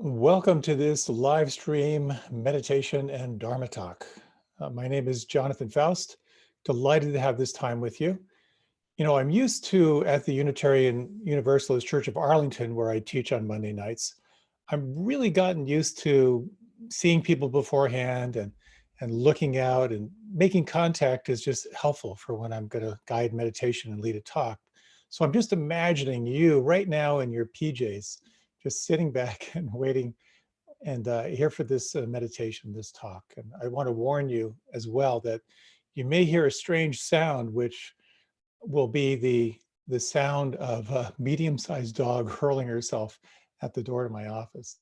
Welcome to this live stream meditation and Dharma talk. My name is Jonathan Foust. Delighted to have this time with you. You know, I'm used to at the Unitarian Universalist Church of Arlington, where I teach on Monday nights. I'm really gotten used to seeing people beforehand and looking out and making contact is just helpful for when I'm going to guide meditation and lead a talk. So I'm just imagining you right now in your PJs, just sitting back and waiting and here for this meditation, this talk. And I want to warn you as well that you may hear a strange sound, which will be the sound of a medium-sized dog hurling herself at the door to my office.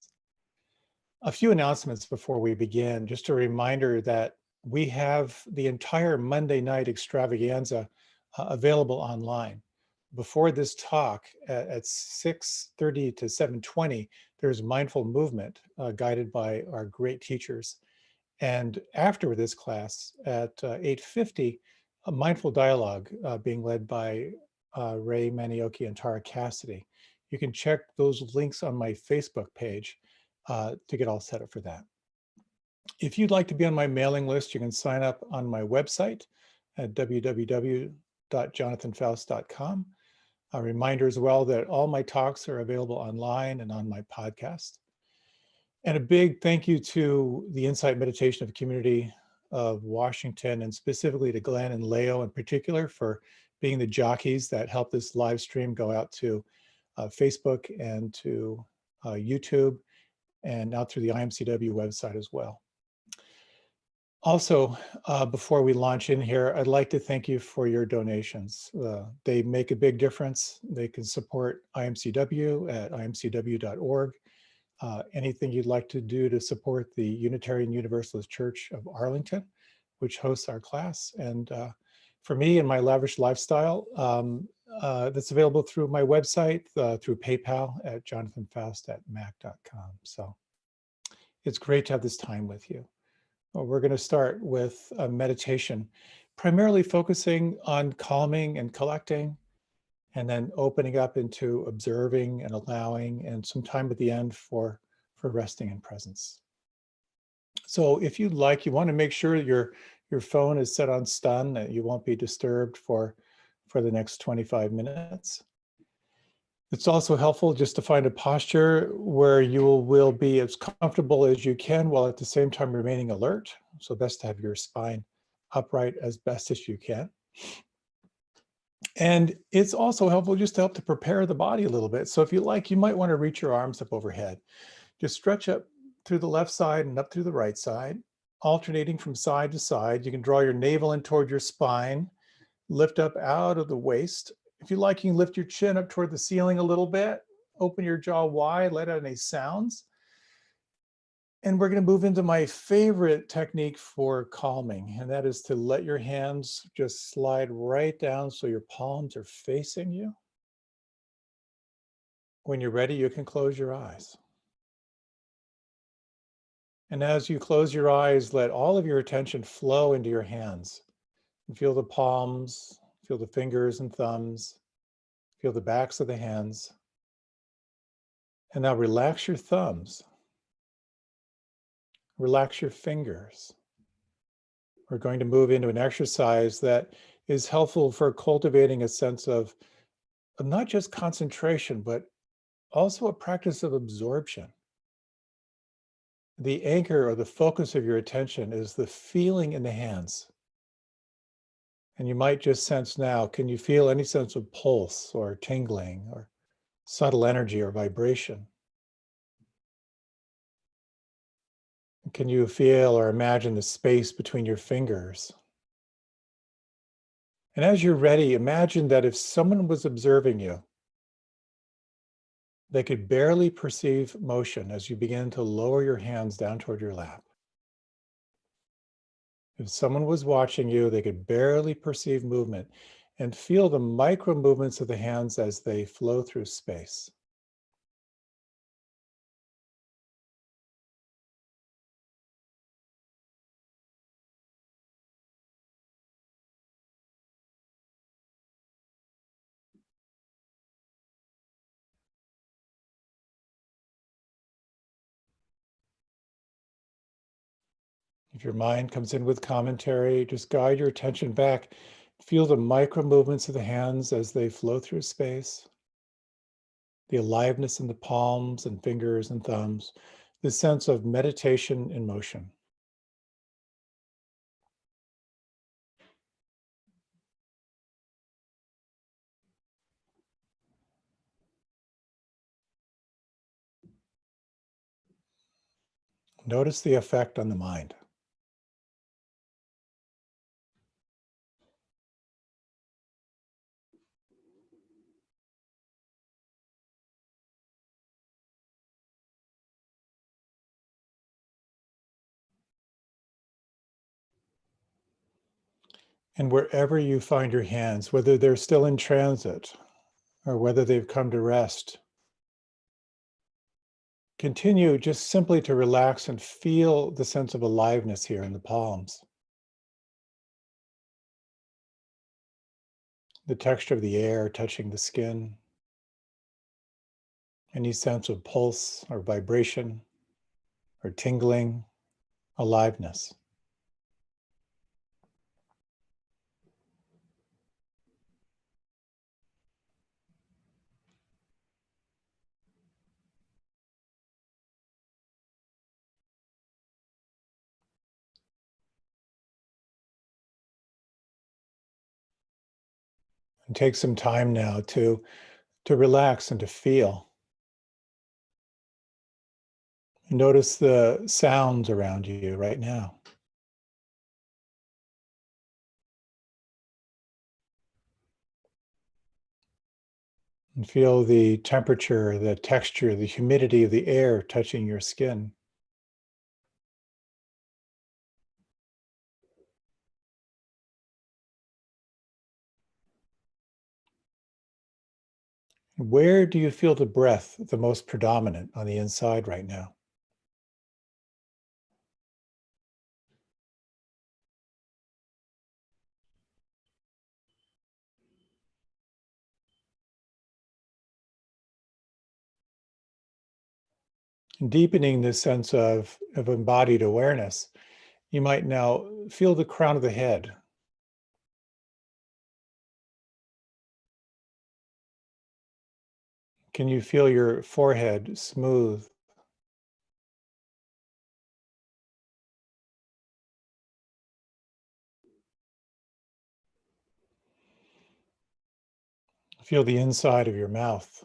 A few announcements before we begin. Just a reminder that we have the entire Monday night extravaganza available online. Before this talk at 6:30 to 7:20, there's mindful movement guided by our great teachers. And after this class at 8:50, a mindful dialogue being led by Ray Manioki and Tara Cassidy. You can check those links on my Facebook page to get all set up for that. If you'd like to be on my mailing list, you can sign up on my website at www.jonathanfoust.com. A reminder as well that all my talks are available online and on my podcast. And a big thank you to the Insight Meditation Community of Washington, and specifically to Glenn and Leo in particular for being the jockeys that helped this live stream go out to Facebook and to YouTube and out through the IMCW website as well. Also, before we launch in here, I'd like to thank you for your donations. They make a big difference. They can support IMCW at imcw.org. Anything you'd like to do to support the Unitarian Universalist Church of Arlington, which hosts our class. And for me and my lavish lifestyle, that's available through my website, through PayPal at jonathanfoust@mac.com. So it's great to have this time with you. Well, we're going to start with a meditation, primarily focusing on calming and collecting, and then opening up into observing and allowing, and some time at the end for resting in presence. So if you'd like, you want to make sure your phone is set on stun, that you won't be disturbed for the next 25 minutes. It's also helpful just to find a posture where you will be as comfortable as you can while at the same time remaining alert. So best to have your spine upright as best as you can. And it's also helpful just to help to prepare the body a little bit. So if you like, you might want to reach your arms up overhead. Just stretch up through the left side and up through the right side, alternating from side to side. You can draw your navel in toward your spine, lift up out of the waist. If you like, you can lift your chin up toward the ceiling a little bit, open your jaw wide, let out any sounds. And we're going to move into my favorite technique for calming, and that is to let your hands just slide right down so your palms are facing you. When you're ready, you can close your eyes. And as you close your eyes, let all of your attention flow into your hands. And feel the palms, feel the fingers and thumbs, feel the backs of the hands. And now relax your thumbs. Relax your fingers. We're going to move into an exercise that is helpful for cultivating a sense of not just concentration, but also a practice of absorption. The anchor or the focus of your attention is the feeling in the hands. And you might just sense now, can you feel any sense of pulse or tingling or subtle energy or vibration? Can you feel or imagine the space between your fingers? And as you're ready, imagine that if someone was observing you, they could barely perceive motion as you begin to lower your hands down toward your lap. If someone was watching you, they could barely perceive movement and feel the micro movements of the hands as they flow through space. If your mind comes in with commentary, just guide your attention back. Feel the micro movements of the hands as they flow through space, the aliveness in the palms and fingers and thumbs, the sense of meditation in motion. Notice the effect on the mind. And wherever you find your hands, whether they're still in transit or whether they've come to rest, continue just simply to relax and feel the sense of aliveness here in the palms, the texture of the air touching the skin, any sense of pulse or vibration or tingling, aliveness. And take some time now to relax and to feel. Notice the sounds around you right now. And feel the temperature, the texture, the humidity of the air touching your skin. Where do you feel the breath the most predominant on the inside right now? Deepening this sense of embodied awareness, you might now feel the crown of the head. Can you feel your forehead smooth? Feel the inside of your mouth.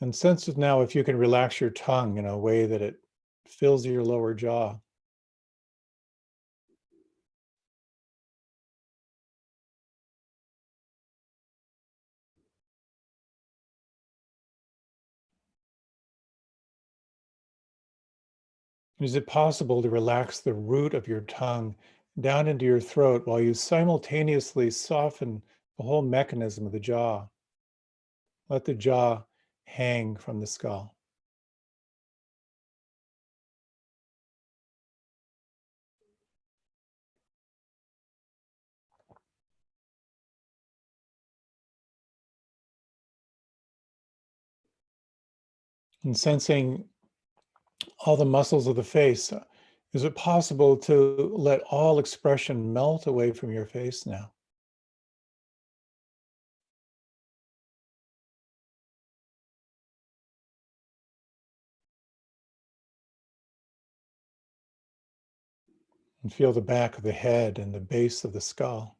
And sense it now if you can relax your tongue in a way that it fills your lower jaw. Is it possible to relax the root of your tongue down into your throat while you simultaneously soften the whole mechanism of the jaw? Let the jaw hang from the skull. And sensing all the muscles of the face, is it possible to let all expression melt away from your face now? And feel the back of the head and the base of the skull.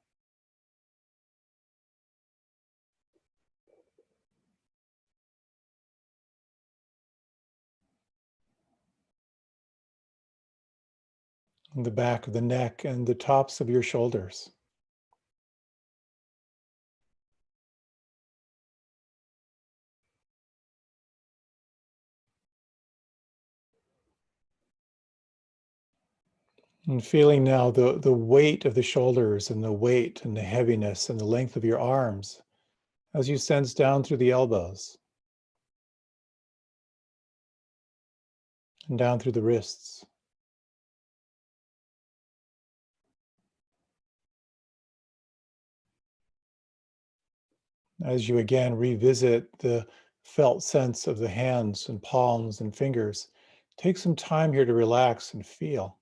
And the back of the neck and the tops of your shoulders. And feeling now the weight of the shoulders and the weight and the heaviness and the length of your arms as you sense down through the elbows and down through the wrists. As you again revisit the felt sense of the hands and palms and fingers, take some time here to relax and feel.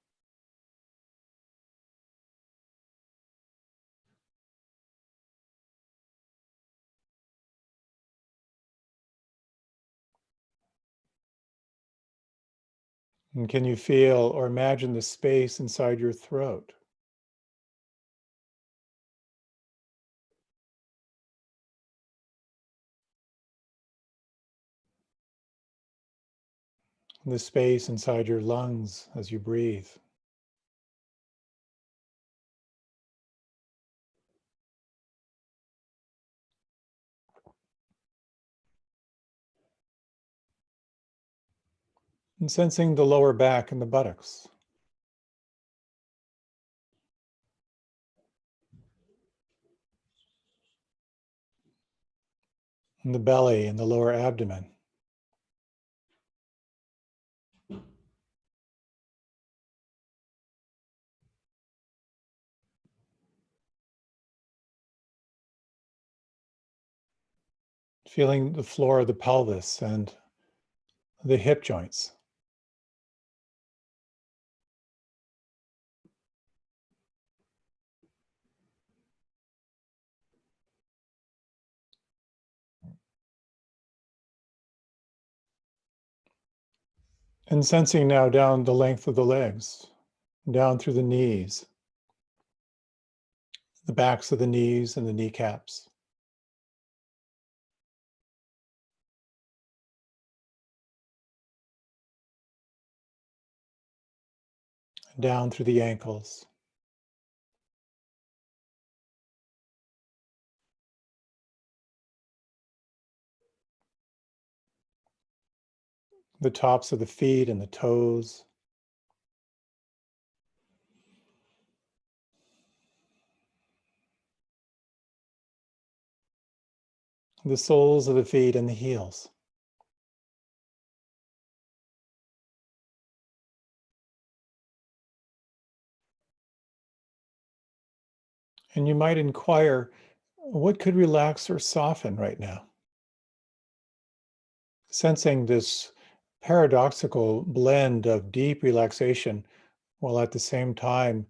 And can you feel or imagine the space inside your throat? The space inside your lungs as you breathe. And sensing the lower back and the buttocks. And the belly and the lower abdomen. Feeling the floor of the pelvis and the hip joints. And sensing now down the length of the legs, down through the knees, the backs of the knees and the kneecaps. Down through the ankles. The tops of the feet and the toes. The soles of the feet and the heels. And you might inquire, what could relax or soften right now? Sensing this paradoxical blend of deep relaxation while at the same time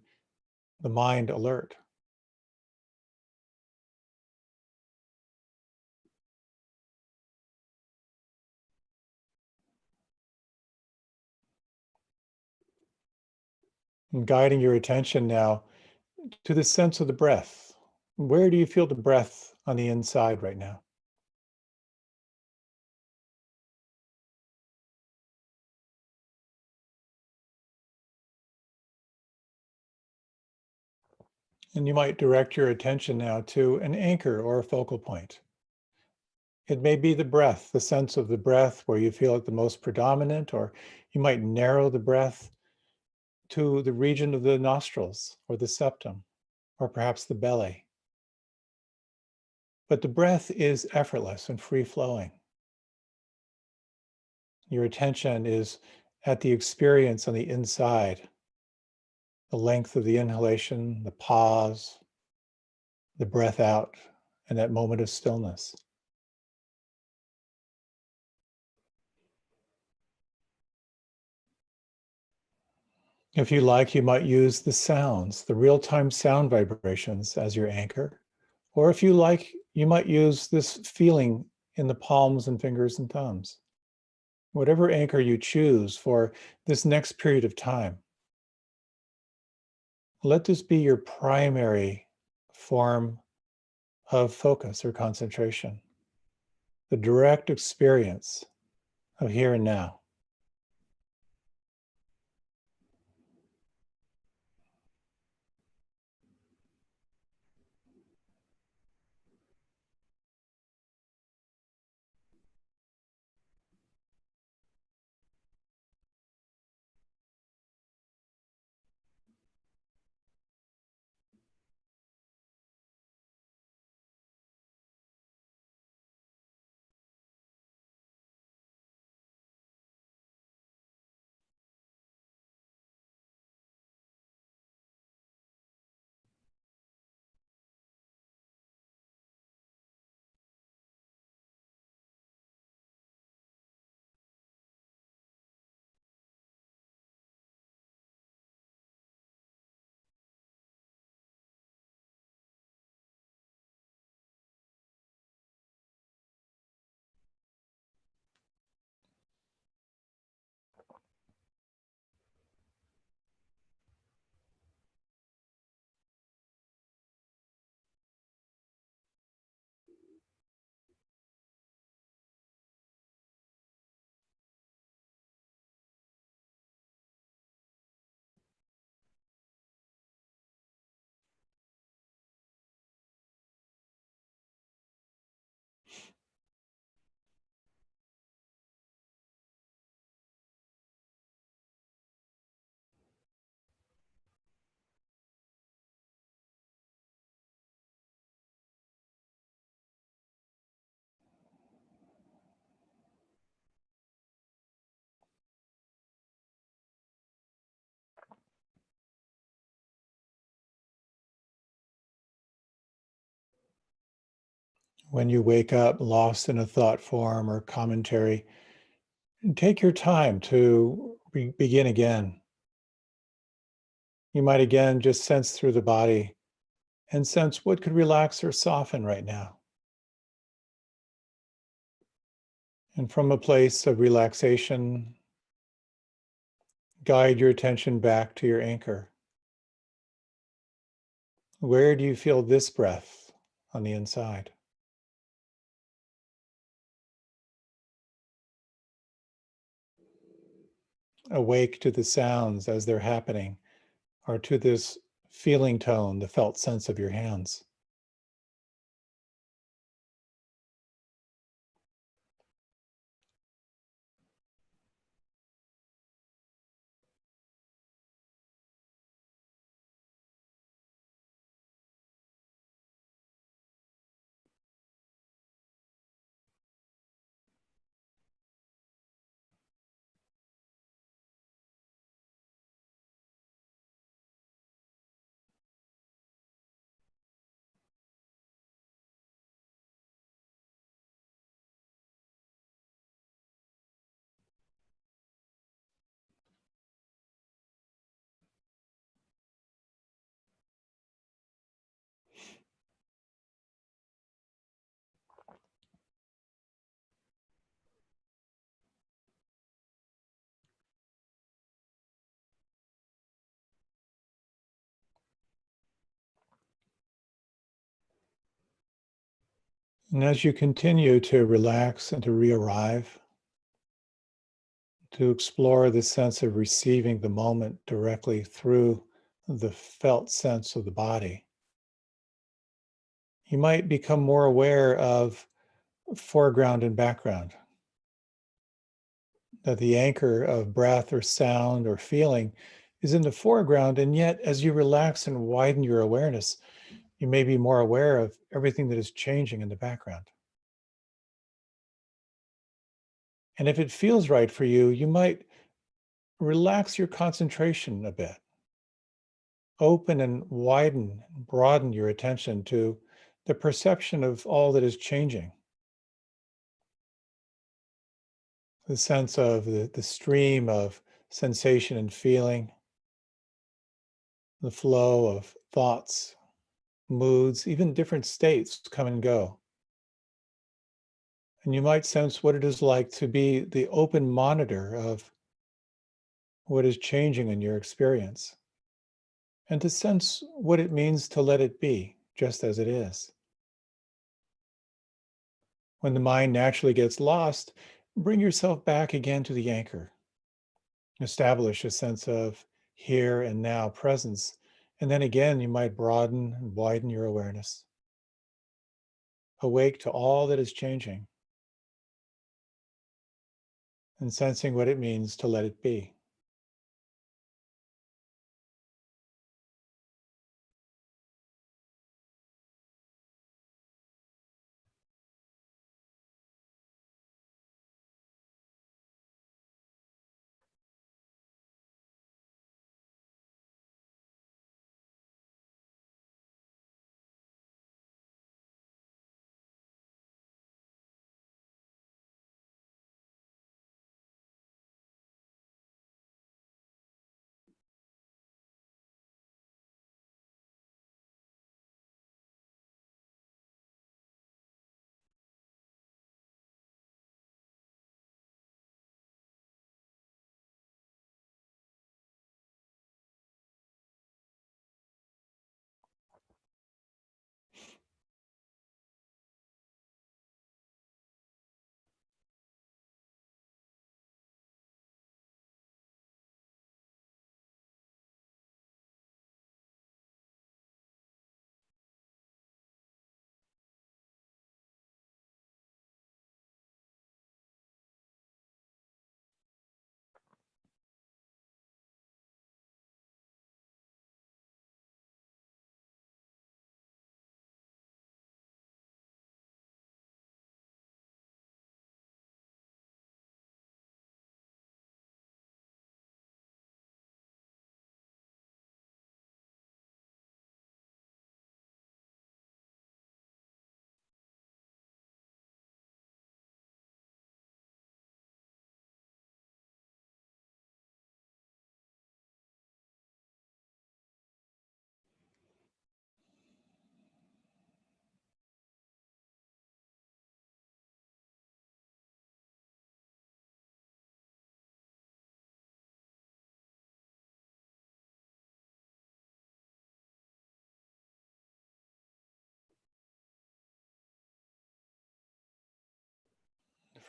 the mind alert. And guiding your attention now to the sense of the breath. Where do you feel the breath on the inside right now? And you might direct your attention now to an anchor or a focal point. It may be the breath, the sense of the breath where you feel it the most predominant, or you might narrow the breath to the region of the nostrils or the septum, or perhaps the belly. But the breath is effortless and free flowing. Your attention is at the experience on the inside, the length of the inhalation, the pause, the breath out, and that moment of stillness. If you like, you might use the sounds, the real-time sound vibrations as your anchor. Or if you like, you might use this feeling in the palms and fingers and thumbs. Whatever anchor you choose for this next period of time, let this be your primary form of focus or concentration, the direct experience of here and now. When you wake up lost in a thought form or commentary, take your time to begin again. You might again just sense through the body and sense what could relax or soften right now. And from a place of relaxation, guide your attention back to your anchor. Where do you feel this breath on the inside? Awake to the sounds as they're happening, or to this feeling tone, the felt sense of your hands. And as you continue to relax and to re-arrive, to explore the sense of receiving the moment directly through the felt sense of the body, you might become more aware of foreground and background, that the anchor of breath or sound or feeling is in the foreground. And yet, as you relax and widen your awareness, you may be more aware of everything that is changing in the background. And if it feels right for you, you might relax your concentration a bit. Open and widen, broaden your attention to the perception of all that is changing. The sense of the stream of sensation and feeling, the flow of thoughts, moods, even different states come and go. And you might sense what it is like to be the open monitor of what is changing in your experience, and to sense what it means to let it be just as it is. When the mind naturally gets lost, bring yourself back again to the anchor. Establish a sense of here and now presence. And then again, you might broaden and widen your awareness. Awake to all that is changing and sensing what it means to let it be.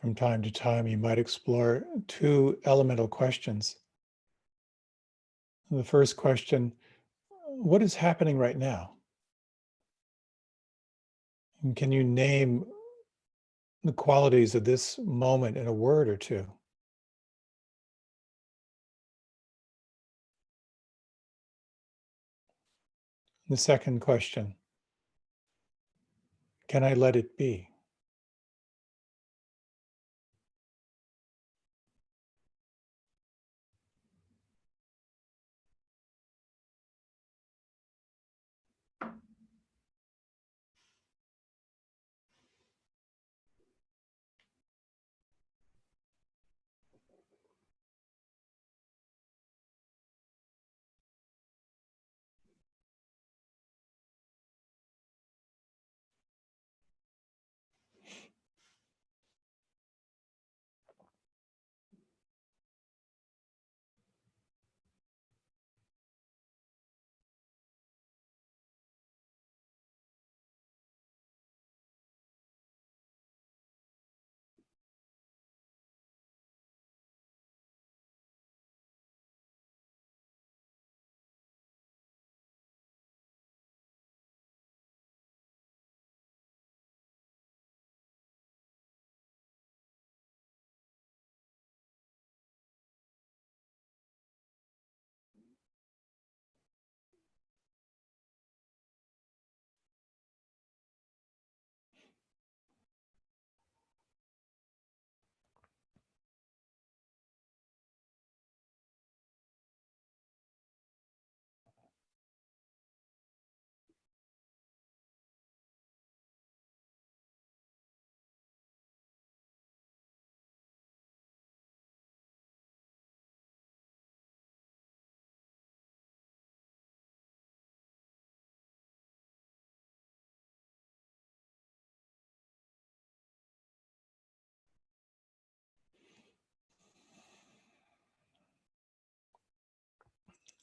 From time to time, you might explore two elemental questions. The first question, what is happening right now? And can you name the qualities of this moment in a word or two? The second question, can I let it be?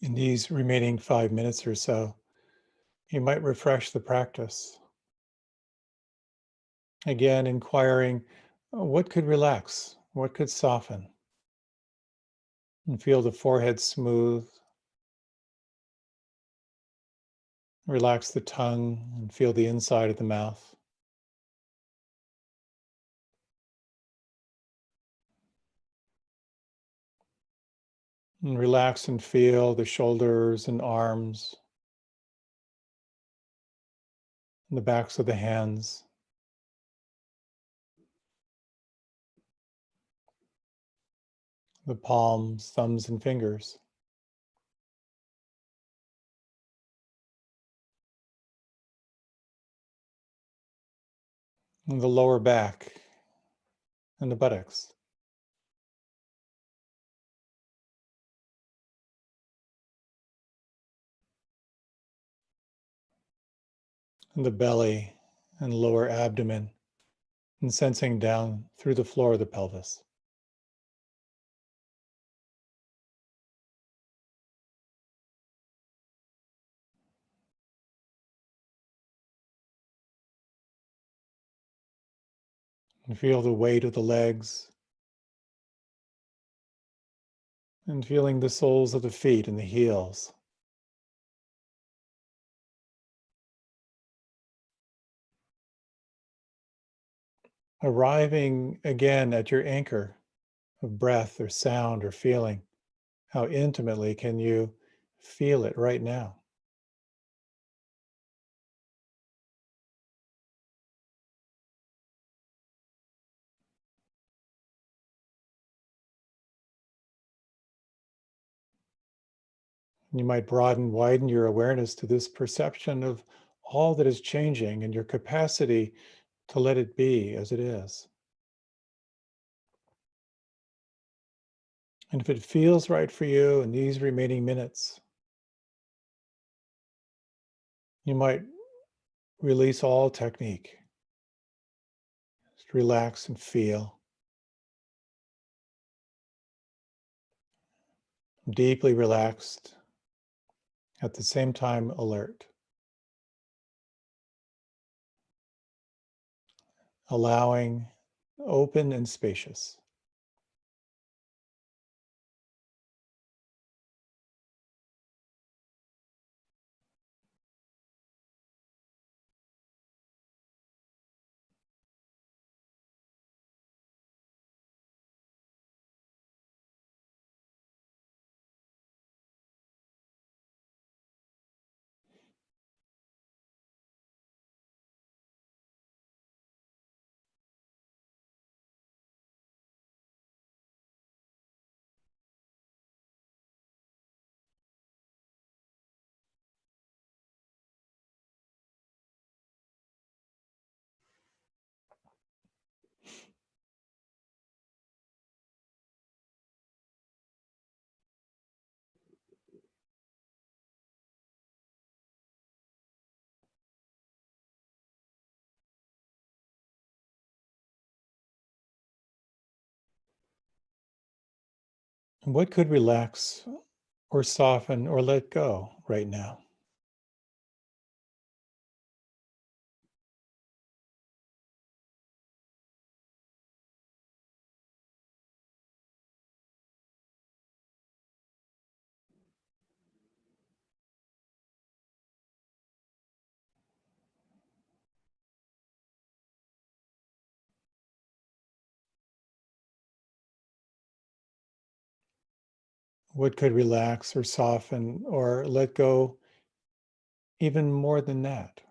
In these remaining 5 minutes or so, you might refresh the practice. Again, inquiring what could relax, what could soften, and feel the forehead smooth. Relax the tongue and feel the inside of the mouth. And relax and feel the shoulders and arms, and the backs of the hands, the palms, thumbs, and fingers, and the lower back and the buttocks, and the belly and lower abdomen, and sensing down through the floor of the pelvis. And feel the weight of the legs, and feeling the soles of the feet and the heels. Arriving again at your anchor of breath or sound or feeling. How intimately can you feel it right now? You might widen your awareness to this perception of all that is changing and your capacity to let it be as it is. And if it feels right for you in these remaining minutes, you might release all technique. Just relax and feel. Deeply relaxed, at the same time alert. Allowing open and spacious. And what could relax or soften or let go right now? What could relax or soften or let go even more than that?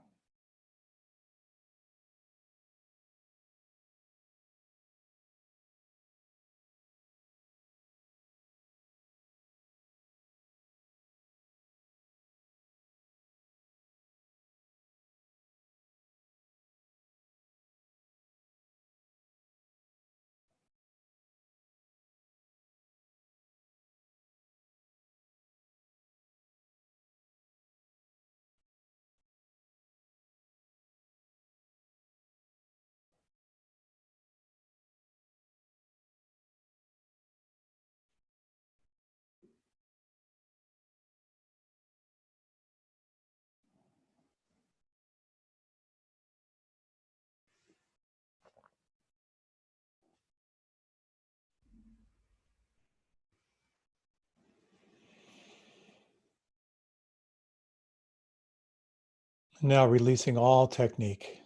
Now releasing all technique.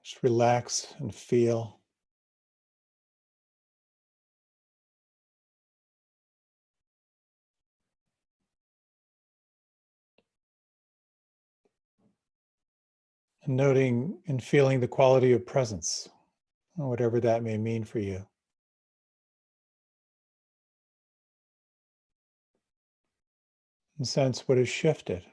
Just relax and feel. And noting and feeling the quality of presence, whatever that may mean for you. And sense what has shifted.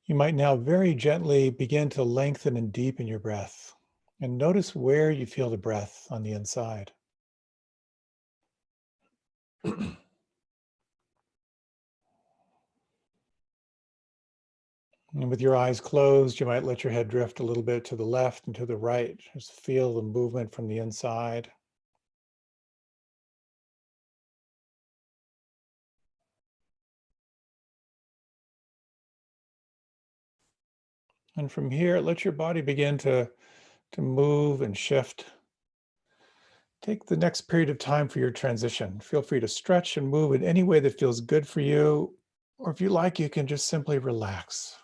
You might now very gently begin to lengthen and deepen your breath. And notice where you feel the breath on the inside. And with your eyes closed, you might let your head drift a little bit to the left and to the right. Just feel the movement from the inside. And from here, let your body begin to move and shift. Take the next period of time for your transition. Feel free to stretch and move in any way that feels good for you. Or if you like, you can just simply relax.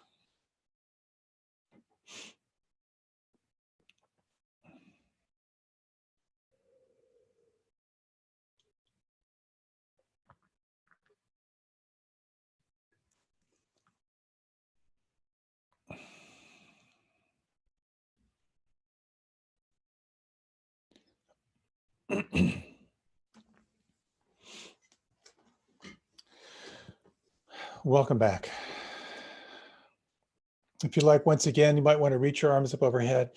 Welcome back. If you like, once again, you might want to reach your arms up overhead.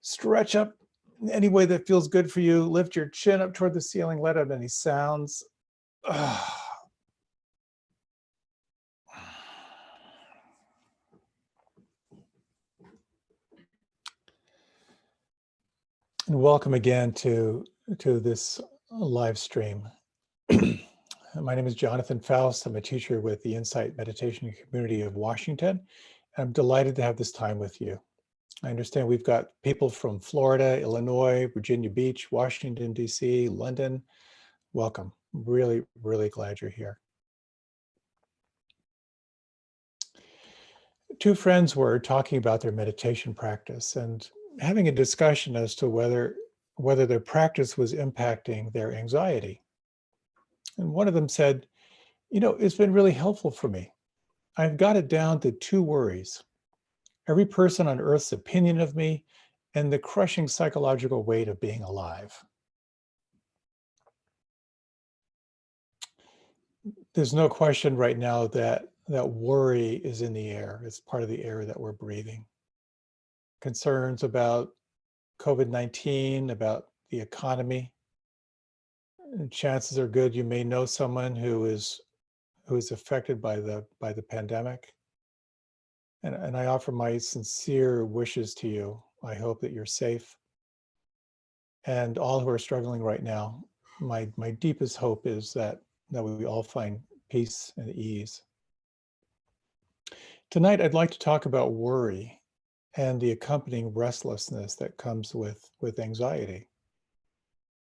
Stretch up in any way that feels good for you. Lift your chin up toward the ceiling. Let out any sounds. And welcome again to this live stream. My name is Jonathan Foust. I'm a teacher with the Insight Meditation Community of Washington. I'm delighted to have this time with you. I understand we've got people from Florida, Illinois, Virginia Beach, Washington, D.C., London. Welcome. Really, really glad you're here. Two friends were talking about their meditation practice and having a discussion as to whether their practice was impacting their anxiety. And one of them said, it's been really helpful for me. I've got it down to two worries: every person on earth's opinion of me and the crushing psychological weight of being alive. There's no question right now that worry is in the air. It's part of the air that we're breathing. Concerns about COVID-19, about the economy. And chances are good you may know someone who is affected by the pandemic. And I offer my sincere wishes to you. I hope that you're safe. And all who are struggling right now, my deepest hope is that we all find peace and ease. Tonight, I'd like to talk about worry and the accompanying restlessness that comes with anxiety.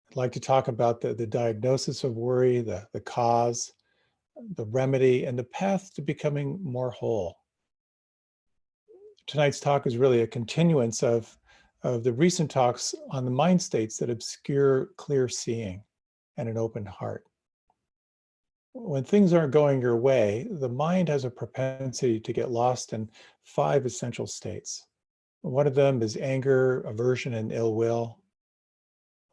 I'd like to talk about the diagnosis of worry, the cause, the remedy, and the path to becoming more whole. Tonight's talk is really a continuance of the recent talks on the mind states that obscure clear seeing and an open heart. When things aren't going your way, the mind has a propensity to get lost in 5 essential states. One of them is anger, aversion, and ill will.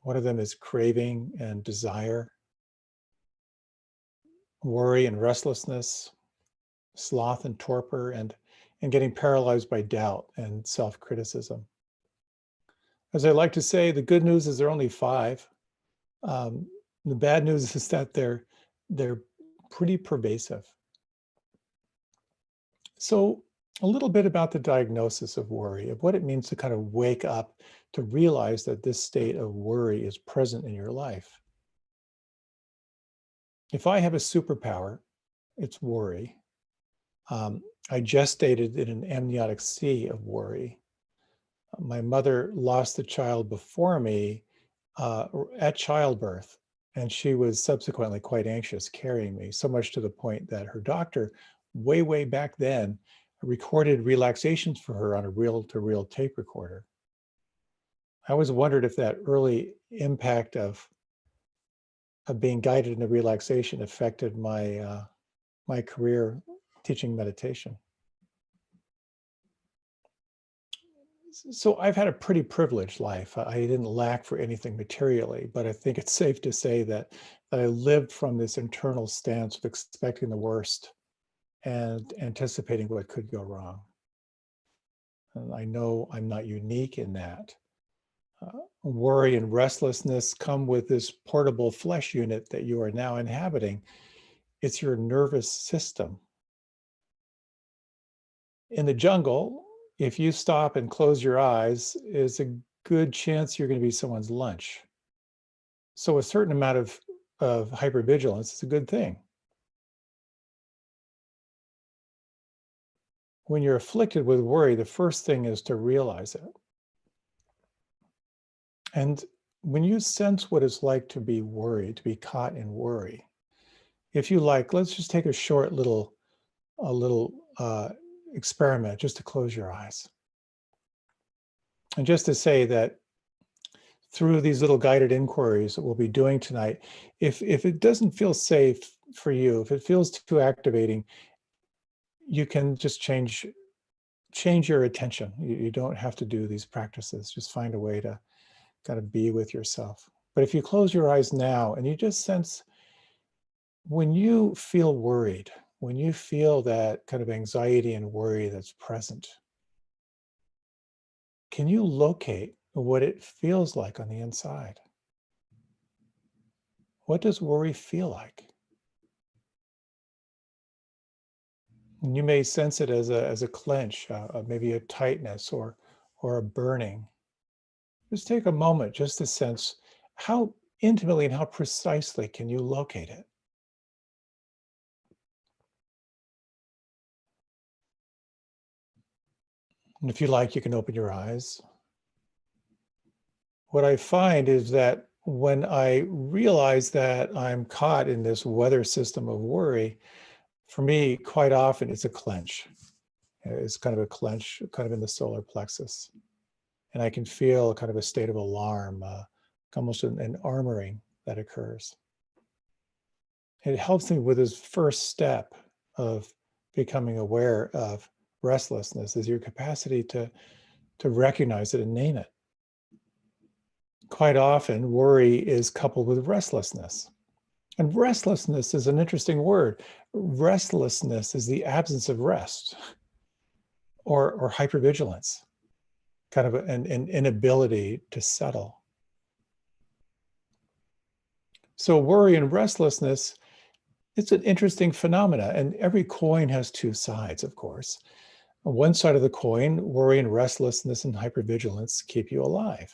One of them is craving and desire, worry and restlessness, sloth and torpor, and getting paralyzed by doubt and self-criticism. As I like to say, the good news is there are only 5. The bad news is that they're pretty pervasive. So a little bit about the diagnosis of worry, of what it means to kind of wake up to realize that this state of worry is present in your life. If I have a superpower, it's worry. I gestated in an amniotic sea of worry. My mother lost a child before me at childbirth, and she was subsequently quite anxious carrying me, so much to the point that her doctor, way back then, recorded relaxations for her on a reel-to-reel tape recorder. I always wondered if that early impact of being guided in a relaxation affected my my career teaching meditation. So I've had a pretty privileged life. I didn't lack for anything materially, but I think it's safe to say that I lived from this internal stance of expecting the worst and anticipating what could go wrong. And I know I'm not unique in that. Worry and restlessness come with this portable flesh unit that you are now inhabiting. It's your nervous system. In the jungle, if you stop and close your eyes, is a good chance you're going to be someone's lunch. So a certain amount of hypervigilance is a good thing. When you're afflicted with worry, the first thing is to realize it. And when you sense what it's like to be worried, to be caught in worry, if you like, let's just take a short little experiment just to close your eyes. And just to say that through these little guided inquiries that we'll be doing tonight, if it doesn't feel safe for you, if it feels too activating, you can just change your attention. You don't have to do these practices. Just find a way to kind of be with yourself. But if you close your eyes now and you just sense when you feel worried, when you feel that kind of anxiety and worry that's present, can you locate what it feels like on the inside? What does worry feel like? And you may sense it as a clench, maybe a tightness or a burning. Just take a moment just to sense how intimately and how precisely can you locate it. And if you like, you can open your eyes. What I find is that when I realize that I'm caught in this weather system of worry, for me, quite often it's a clench. It's kind of a clench, kind of in the solar plexus. And I can feel kind of a state of alarm, almost an armoring that occurs. It helps me with this first step of becoming aware of restlessness, is your capacity to recognize it and name it. Quite often, worry is coupled with restlessness. And restlessness is an interesting word. Restlessness is the absence of rest or hypervigilance, kind of an inability to settle. So worry and restlessness, it's an interesting phenomena, and every coin has two sides, of course. On one side of the coin, worry and restlessness and hypervigilance keep you alive.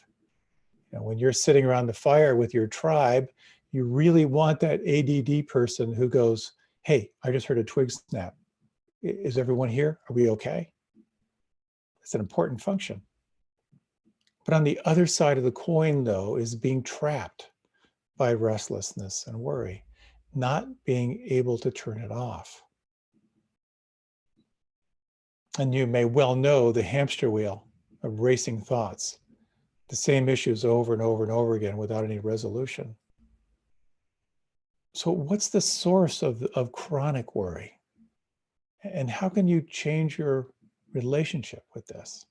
You know, when you're sitting around the fire with your tribe, you really want that ADD person who goes, "Hey, I just heard a twig snap. Is everyone here? Are we okay?" It's an important function. But on the other side of the coin, though, is being trapped by restlessness and worry, not being able to turn it off. And you may well know the hamster wheel of racing thoughts, the same issues over and over and over again without any resolution. So what's the source of chronic worry? And how can you change your relationship with this?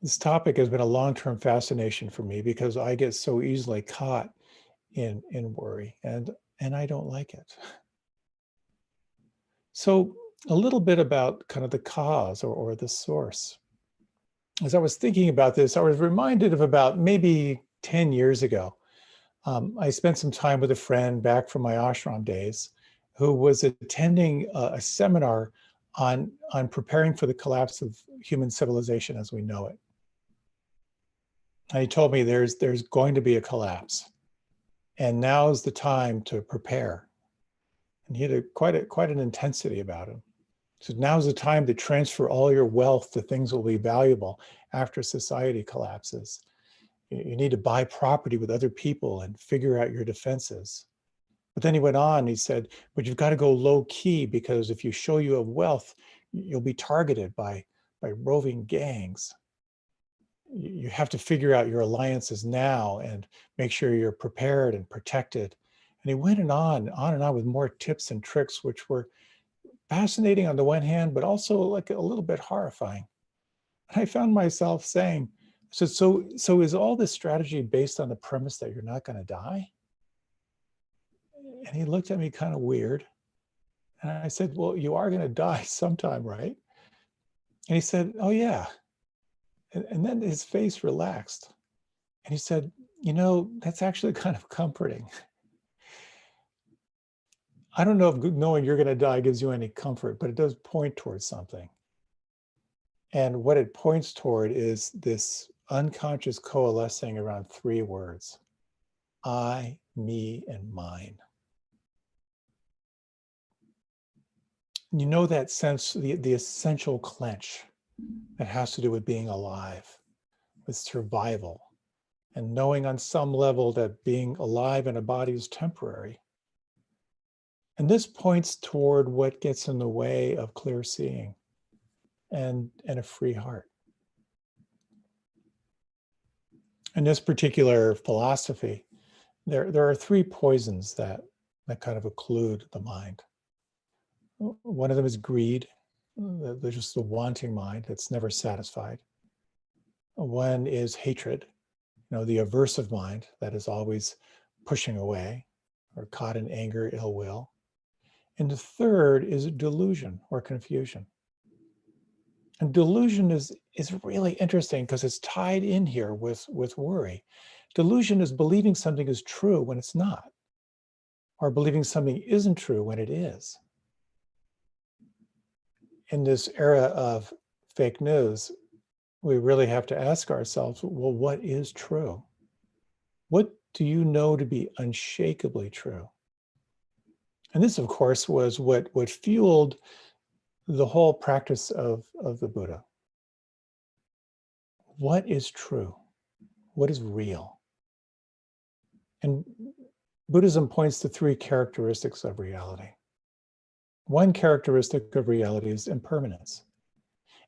This topic has been a long-term fascination for me because I get so easily caught in worry, and I don't like it. So a little bit about kind of the cause or the source. As I was thinking about this, I was reminded of about maybe 10 years ago. I spent some time with a friend back from my ashram days who was attending a seminar on preparing for the collapse of human civilization as we know it. And he told me there's going to be a collapse, and now's the time to prepare. And he had quite an intensity about him. So now's the time to transfer all your wealth to things that will be valuable after society collapses. You need to buy property with other people and figure out your defenses. But then he went on, he said, but you've got to go low key, because if you show you have wealth, you'll be targeted by roving gangs. You have to figure out your alliances now and make sure you're prepared and protected. And he went on and on with more tips and tricks, which were fascinating on the one hand, but also like a little bit horrifying. And I found myself saying, so is all this strategy based on the premise that you're not going to die? And he looked at me kind of weird. And I said, well, you are going to die sometime, right? And he said, oh, yeah. And then his face relaxed. And he said, you know, that's actually kind of comforting. I don't know if knowing you're going to die gives you any comfort, but it does point towards something. And what it points toward is this unconscious coalescing around three words: I, me, and mine. You know that sense, the essential clench that has to do with being alive, with survival, and knowing on some level that being alive in a body is temporary. And this points toward what gets in the way of clear seeing and a free heart. In this particular philosophy, there are three poisons that kind of occlude the mind. One of them is greed. There's just the wanting mind that's never satisfied. One is hatred, the aversive mind that is always pushing away or caught in anger, ill will. And the third is delusion or confusion. And delusion is really interesting because it's tied in here with worry. Delusion is believing something is true when it's not, or believing something isn't true when it is. In this era of fake news, we really have to ask ourselves, well, what is true? What do you know to be unshakably true? And this, of course, was what fueled the whole practice of the Buddha. What is true? What is real? And Buddhism points to three characteristics of reality. One characteristic of reality is impermanence.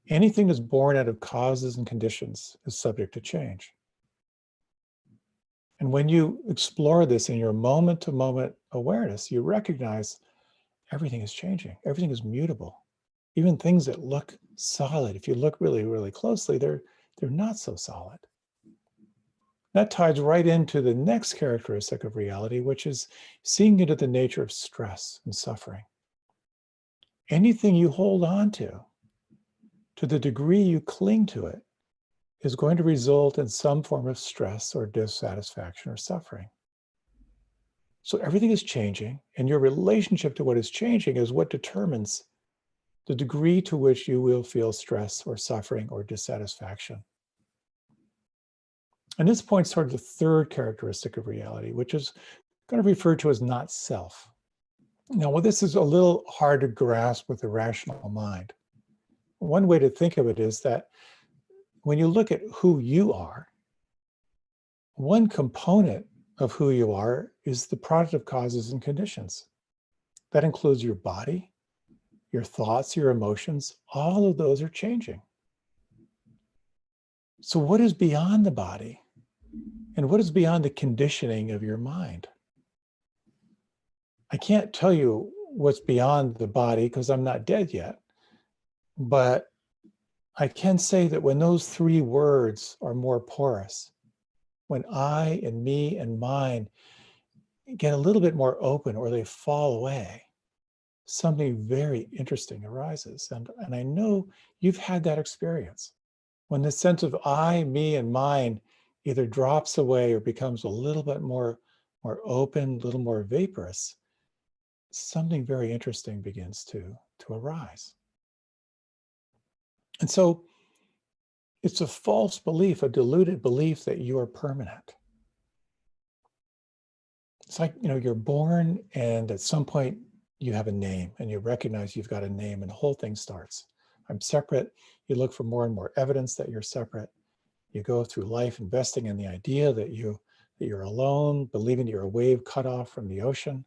Anything that's born out of causes and conditions is subject to change. And when you explore this in your moment-to-moment awareness, you recognize everything is changing. Everything is mutable. Even things that look solid, if you look really, really closely, they're not so solid. That ties right into the next characteristic of reality, which is seeing into the nature of stress and suffering. Anything you hold on to the degree you cling to it, is going to result in some form of stress or dissatisfaction or suffering. So everything is changing, and your relationship to what is changing is what determines the degree to which you will feel stress or suffering or dissatisfaction. And this points toward the third characteristic of reality, which is going to be referred to as not self. Now, well, this is a little hard to grasp with the rational mind. One way to think of it is that when you look at who you are, one component of who you are is the product of causes and conditions. That includes your body, your thoughts, your emotions. All of those are changing. So what is beyond the body? And what is beyond the conditioning of your mind? I can't tell you what's beyond the body because I'm not dead yet. But I can say that when those three words are more porous, when I and me and mine get a little bit more open or they fall away, something very interesting arises. And I know you've had that experience. When the sense of I, me, and mine either drops away or becomes a little bit more open, a little more vaporous, something very interesting begins to arise. And so it's a false belief, a deluded belief that you are permanent. It's like, you're born and at some point you have a name and you recognize you've got a name and the whole thing starts. I'm separate. You look for more and more evidence that you're separate. You go through life investing in the idea that you're alone, believing that you're a wave cut off from the ocean.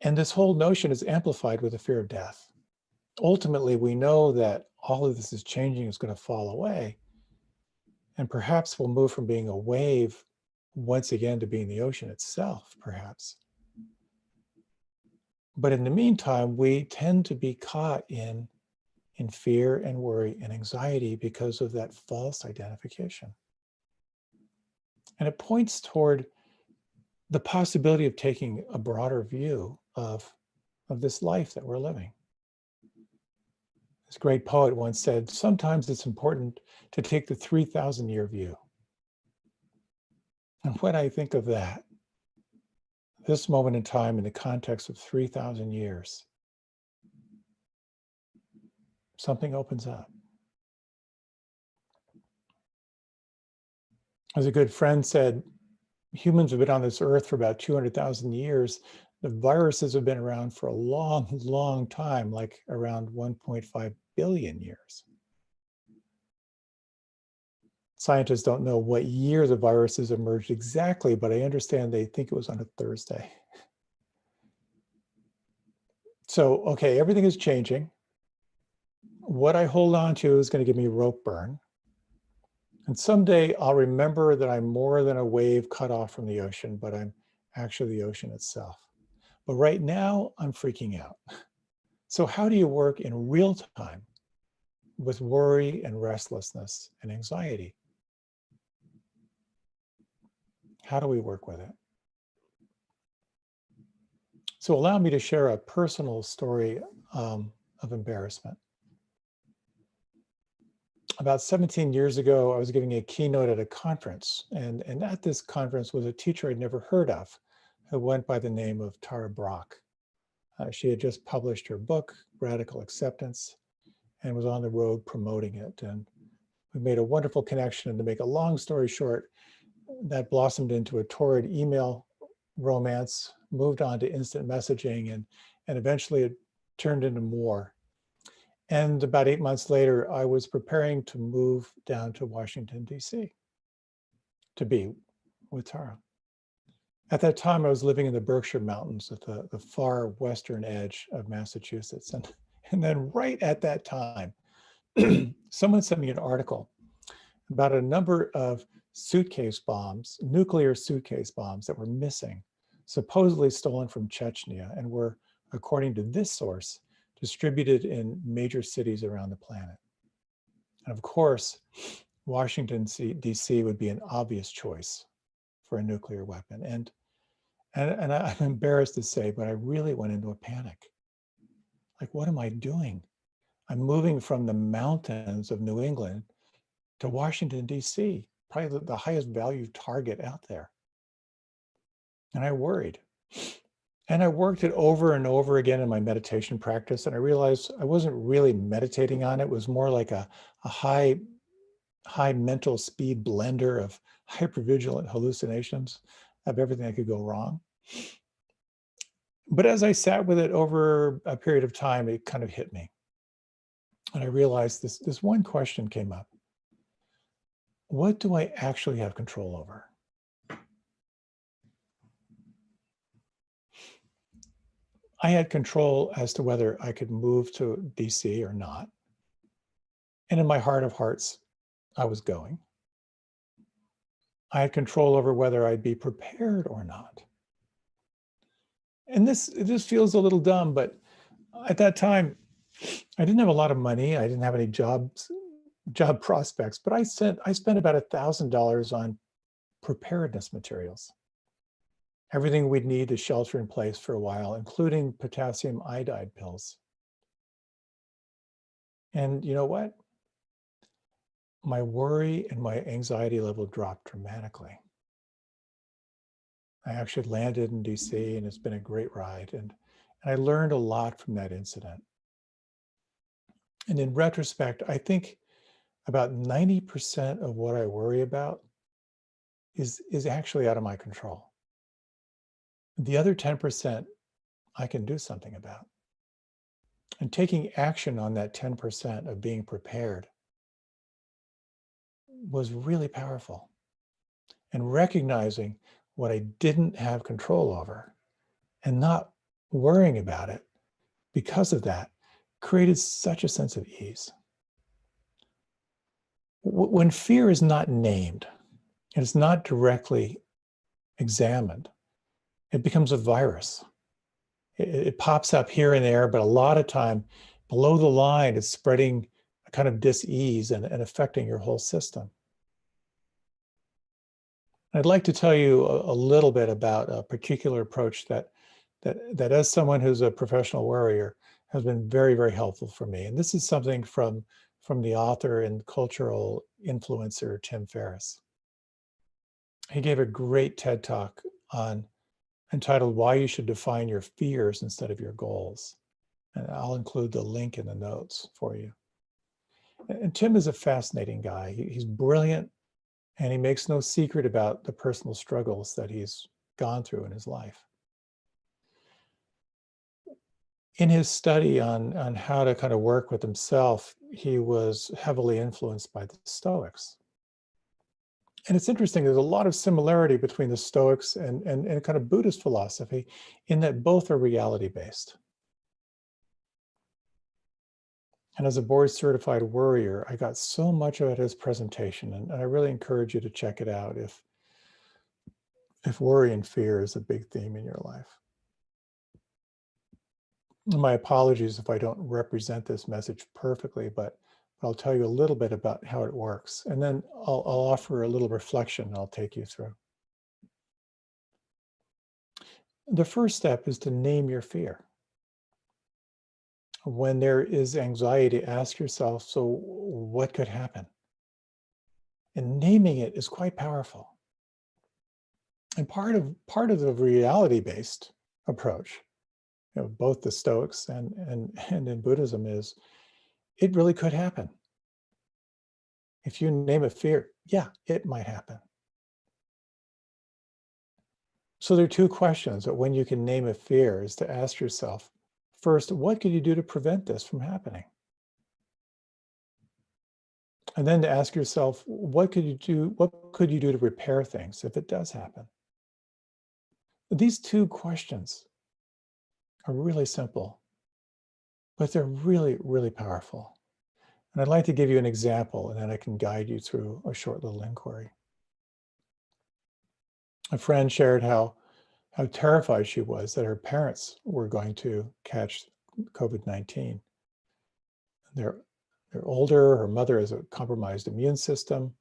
And this whole notion is amplified with the fear of death. Ultimately, we know that all of this is changing, is going to fall away. And perhaps we'll move from being a wave once again to being the ocean itself, perhaps. But in the meantime, we tend to be caught in fear and worry and anxiety because of that false identification. And it points toward the possibility of taking a broader view of this life that we're living. This great poet once said, sometimes it's important to take the 3,000-year view. And when I think of that, this moment in time in the context of 3,000 years, something opens up. As a good friend said, humans have been on this earth for about 200,000 years. The viruses have been around for a long, long time, like around 1.5 billion years. Scientists don't know what year the viruses emerged exactly, but I understand they think it was on a Thursday. So, okay, everything is changing. What I hold on to is going to give me rope burn. And someday I'll remember that I'm more than a wave cut off from the ocean, but I'm actually the ocean itself. But right now, I'm freaking out. So how do you work in real time with worry and restlessness and anxiety? How do we work with it? So allow me to share a personal story of embarrassment. About 17 years ago, I was giving a keynote at a conference, and at this conference was a teacher I'd never heard of who went by the name of Tara Brach. She had just published her book, Radical Acceptance, and was on the road promoting it. And We made a wonderful connection, and to make a long story short, that blossomed into a torrid email romance, moved on to instant messaging, and eventually it turned into more. And about 8 months later, I was preparing to move down to Washington, D.C. to be with Tara. At that time, I was living in the Berkshire Mountains at the far western edge of Massachusetts. And then right at that time, someone sent me an article about a number of suitcase bombs, nuclear suitcase bombs that were missing, supposedly stolen from Chechnya, and were, according to this source, distributed in major cities around the planet. And of course, Washington, D.C. would be an obvious choice for a nuclear weapon. And I'm embarrassed to say, but I really went into a panic. Like, what am I doing? I'm moving from the mountains of New England to Washington, D.C., probably the highest value target out there. And I worried. And I worked it over and over again in my meditation practice. And I realized I wasn't really meditating on it. It was more like a high mental speed blender of hypervigilant hallucinations of everything that could go wrong. But as I sat with it over a period of time, it kind of hit me. And I realized this one question came up. What do I actually have control over? I had control as to whether I could move to DC or not. And in my heart of hearts, I was going. I had control over whether I'd be prepared or not. And this feels a little dumb, but at that time, I didn't have a lot of money. I didn't have any job prospects, but I spent about $1,000 on preparedness materials. Everything we'd need to shelter in place for a while, including potassium iodide pills. And you know what? My worry and my anxiety level dropped dramatically. I actually landed in DC, and it's been a great ride. And I learned a lot from that incident. And in retrospect, I think about 90% of what I worry about is actually out of my control. The other 10% I can do something about. And taking action on that 10% of being prepared was really powerful. And recognizing what I didn't have control over and not worrying about it because of that created such a sense of ease. When fear is not named and it's not directly examined, it becomes a virus. It pops up here and there, but a lot of time below the line, it's spreading a kind of dis-ease and affecting your whole system. I'd like to tell you a little bit about a particular approach that as someone who's a professional worrier has been very, very helpful for me. And this is something from the author and cultural influencer, Tim Ferriss. He gave a great TED Talk entitled Why You Should Define Your Fears Instead of Your Goals. And I'll include the link in the notes for you. And Tim is a fascinating guy. He's brilliant, and he makes no secret about the personal struggles that he's gone through in his life. In his study on how to kind of work with himself, he was heavily influenced by the Stoics. And it's interesting, there's a lot of similarity between the Stoics and kind of Buddhist philosophy in that both are reality-based. And as a board-certified worrier, I got so much out of his presentation, and I really encourage you to check it out if worry and fear is a big theme in your life. My apologies if I don't represent this message perfectly, but I'll tell you a little bit about how it works. And then I'll offer a little reflection I'll take you through. The first step is to name your fear. When there is anxiety, ask yourself, so what could happen? And naming it is quite powerful. And part of the reality-based approach, both the Stoics and in Buddhism, is it really could happen. If you name a fear, yeah, it might happen. So there are two questions that when you can name a fear is to ask yourself, first, what could you do to prevent this from happening? And then to ask yourself, what could you do to repair things if it does happen? These two questions are really simple, but they're really, really powerful. And I'd like to give you an example, and then I can guide you through a short little inquiry. A friend shared how terrified she was that her parents were going to catch COVID-19. They're they're older, her mother has a compromised immune system,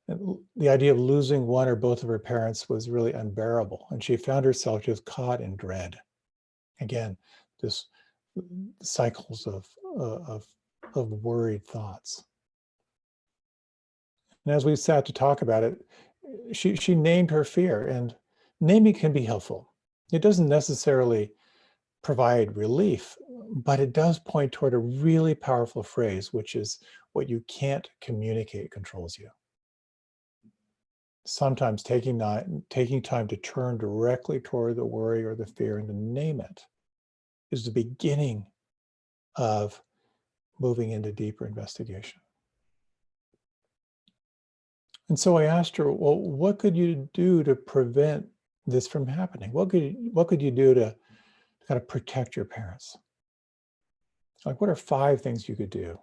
and the idea of losing one or both of her parents was really unbearable, and she found herself just caught in dread. Again, this cycles of worried thoughts. And as we sat to talk about it, she named her fear, and naming can be helpful. It doesn't necessarily provide relief, but it does point toward a really powerful phrase, which is what you can't communicate controls you. Sometimes taking time to turn directly toward the worry or the fear and to name it is the beginning of moving into deeper investigation. And so I asked her, well, what could you do to prevent this from happening? What could you do to kind of protect your parents? Like, what are 5 things you could do,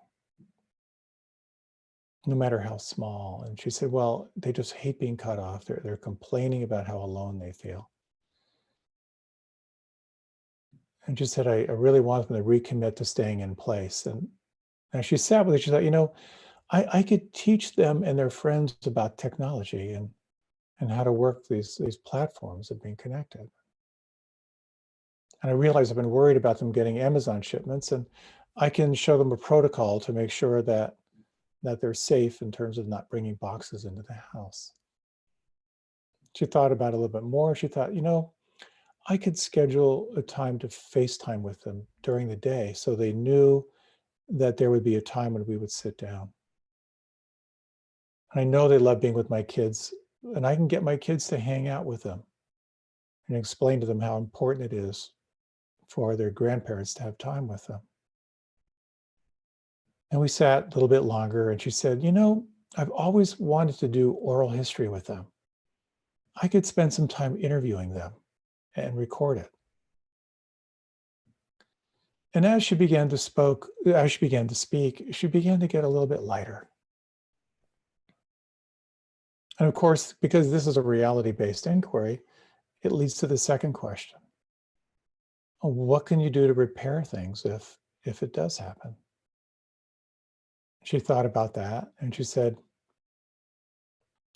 no matter how small? And she said, well, they just hate being cut off. They're complaining about how alone they feel. And she said, I really want them to recommit to staying in place. And as she sat with it, she thought, I could teach them and their friends about technology and how to work these platforms of being connected. And I realized I've been worried about them getting Amazon shipments, and I can show them a protocol to make sure that they're safe in terms of not bringing boxes into the house. She thought about it a little bit more. She thought, I could schedule a time to FaceTime with them during the day so they knew that there would be a time when we would sit down. And I know they love being with my kids, and I can get my kids to hang out with them and explain to them how important it is for their grandparents to have time with them. And we sat a little bit longer, and she said, I've always wanted to do oral history with them. I could spend some time interviewing them and record it. And as she began to speak, she began to get a little bit lighter. And of course, because this is a reality-based inquiry, it leads to the second question. What can you do to repair things if it does happen? She thought about that and she said,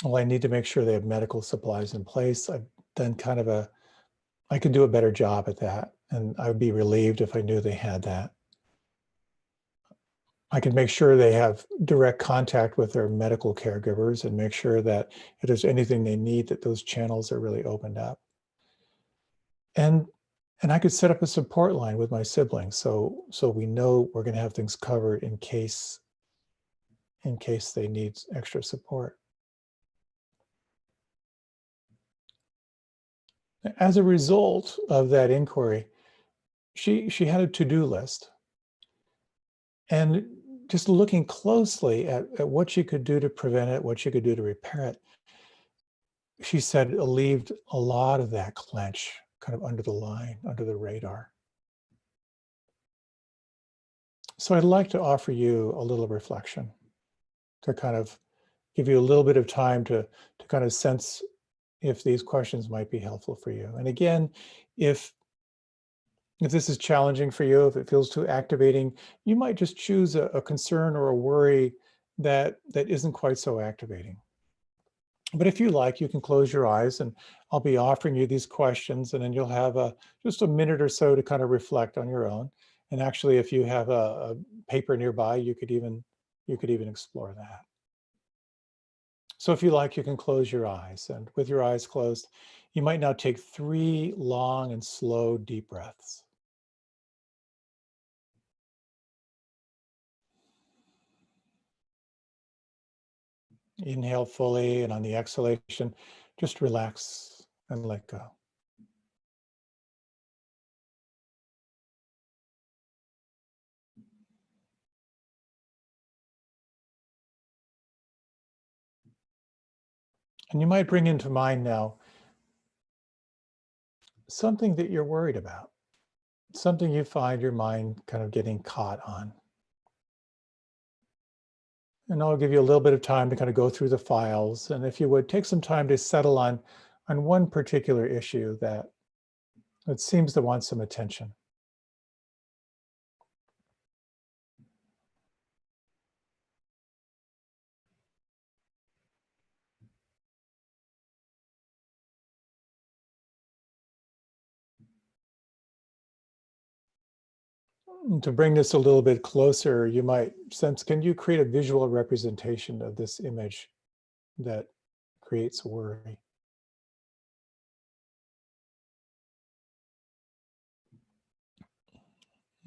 well, I need to make sure they have medical supplies in place. I've done I can do a better job at that. And I would be relieved if I knew they had that. I can make sure they have direct contact with their medical caregivers and make sure that if there's anything they need, that those channels are really opened up. And I could set up a support line with my siblings so we know we're going to have things covered in case they need extra support. As a result of that inquiry, she had a to-do list. And just looking closely at what she could do to prevent it, what she could do to repair it, she said it alleviated a lot of that clench kind of under the line, under the radar. So I'd like to offer you a little reflection to kind of give you a little bit of time to kind of sense if these questions might be helpful for you. And again, if this is challenging for you, if it feels too activating, you might just choose a concern or a worry that isn't quite so activating. But if you like, you can close your eyes and I'll be offering you these questions, and then you'll have just a minute or so to kind of reflect on your own. And actually, if you have a paper nearby, you could even explore that. So if you like, you can close your eyes, and with your eyes closed, you might now take 3 long and slow deep breaths. Inhale fully, and on the exhalation, just relax and let go. And you might bring into mind now something that you're worried about, something you find your mind kind of getting caught on. And I'll give you a little bit of time to kind of go through the files. And if you would, take some time to settle on one particular issue that seems to want some attention. And to bring this a little bit closer, you might sense, can you create a visual representation of this image that creates worry?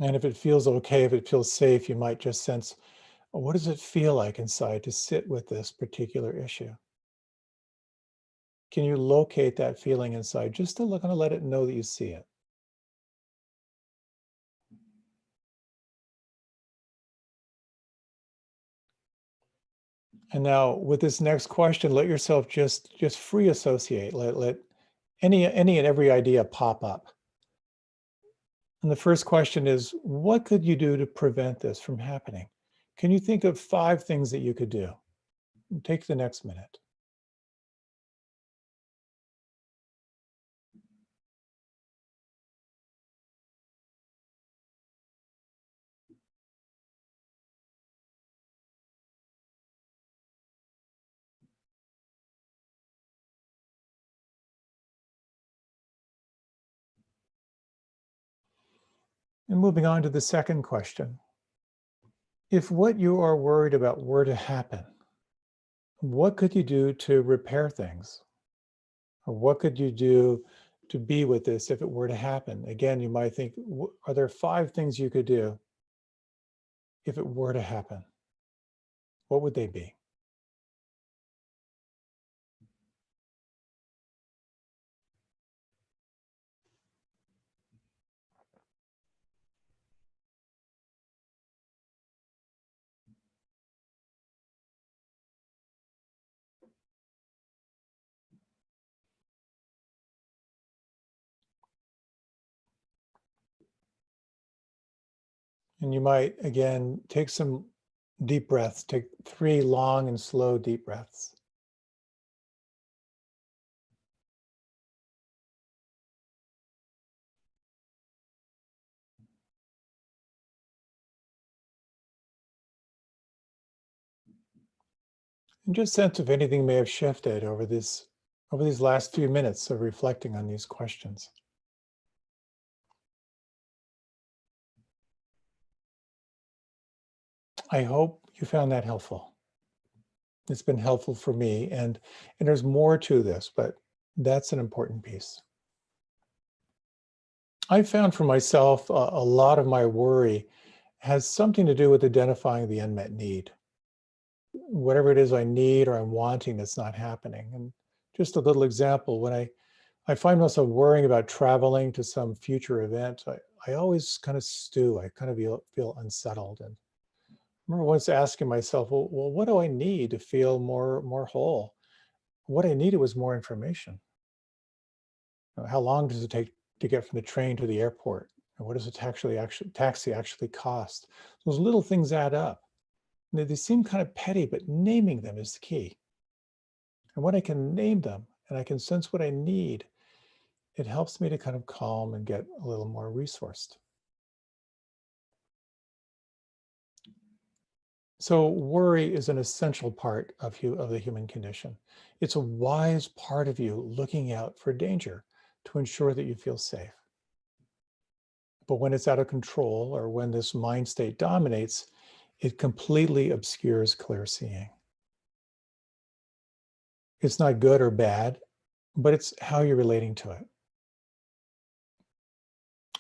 And if it feels okay, if it feels safe, you might just sense, what does it feel like inside to sit with this particular issue? Can you locate that feeling inside just to kind of let it know that you see it? And now with this next question, let yourself just free associate. Let any and every idea pop up. And the first question is, what could you do to prevent this from happening? Can you think of 5 things that you could do? Take the next minute. And moving on to the second question. If what you are worried about were to happen, what could you do to repair things? Or what could you do to be with this if it were to happen? Again, you might think, are there 5 things you could do if it were to happen? What would they be? And you might, again, take some deep breaths. Take 3 long and slow deep breaths. And just sense if anything may have shifted over these last few minutes of reflecting on these questions. I hope you found that helpful. It's been helpful for me, and there's more to this, but that's an important piece. I found for myself a lot of my worry has something to do with identifying the unmet need. Whatever it is I need or I'm wanting that's not happening. And just a little example, when I find myself worrying about traveling to some future event, I always kind of stew. I kind of feel unsettled. And I remember once asking myself, well, what do I need to feel more whole? What I needed was more information. How long does it take to get from the train to the airport? And what does a taxi actually cost? Those little things add up. They seem kind of petty, but naming them is the key. And when I can name them and I can sense what I need, it helps me to kind of calm and get a little more resourced. So worry is an essential part of the human condition. It's a wise part of you looking out for danger to ensure that you feel safe. But when it's out of control or when this mind state dominates, it completely obscures clear seeing. It's not good or bad, but it's how you're relating to it.